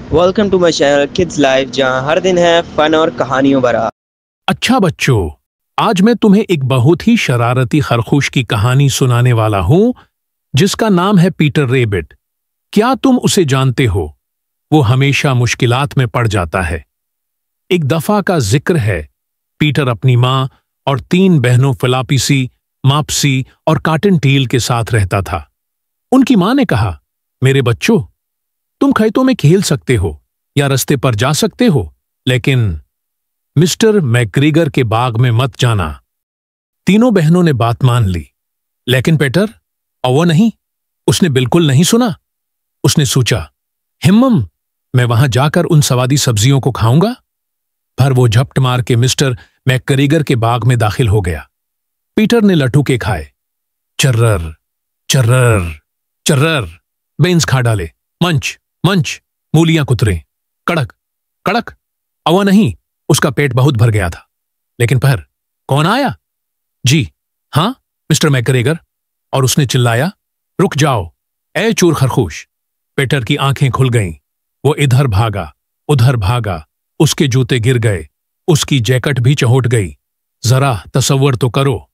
Welcome to my channel kids life, जहां हर दिन है फन और कहानियों भरा। अच्छा बच्चों, आज मैं तुम्हें एक बहुत ही शरारती खरगोश की कहानी सुनाने वाला हूं जिसका नाम है पीटर रेबिट। क्या तुम उसे जानते हो? वो हमेशा मुश्किलात में पड़ जाता है। एक दफा का जिक्र है, पीटर अपनी माँ और 3 बहनों फिलापीसी, मापसी और काटन टील के साथ रहता था। उनकी माँ ने कहा, मेरे बच्चों, तुम खेतों में खेल सकते हो या रास्ते पर जा सकते हो, लेकिन मिस्टर मैकग्रीगर के बाग में मत जाना। तीनों बहनों ने बात मान ली, लेकिन पीटर वो नहीं, उसने बिल्कुल नहीं सुना। उसने सोचा, हिम्मम, मैं वहां जाकर उन स्वादी सब्जियों को खाऊंगा। पर वो झपट मार के मिस्टर मैकग्रीगर के बाग में दाखिल हो गया। पीटर ने लटूके खाए, चर्रर चर्रर चर्रर, बेंस खा डाले, मंच मंच, मूलियां कुतरे, कड़क कड़क। अवा नहीं, उसका पेट बहुत भर गया था। लेकिन पर कौन आया? जी हां, मिस्टर मैकग्रीगर। और उसने चिल्लाया, रुक जाओ ए चोर खरगोश। पीटर की आंखें खुल गईं। वो इधर भागा, उधर भागा, उसके जूते गिर गए, उसकी जैकेट भी चहोट गई। जरा तसव्वुर तो करो,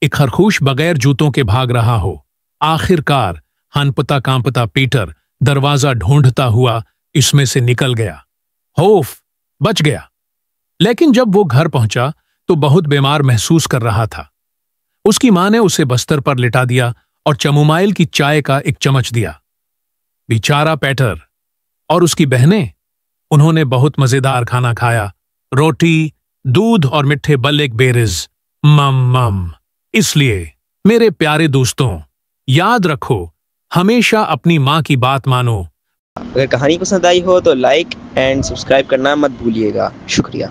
एक खरगोश बगैर जूतों के भाग रहा हो। आखिरकार हनपता कांपता पीटर दरवाजा ढूंढता हुआ इसमें से निकल गया। होफ, बच गया। लेकिन जब वो घर पहुंचा तो बहुत बीमार महसूस कर रहा था। उसकी मां ने उसे बस्तर पर लिटा दिया और चमोमाइल की चाय का एक चम्मच दिया। बेचारा पीटर और उसकी बहनें, उन्होंने बहुत मजेदार खाना खाया, रोटी, दूध और मिठे बल्लेक बेरीज। मम मम। इसलिए मेरे प्यारे दोस्तों, याद रखो, हमेशा अपनी मां की बात मानो। अगर कहानी पसंद आई हो तो लाइक एंड सब्सक्राइब करना मत भूलिएगा। शुक्रिया।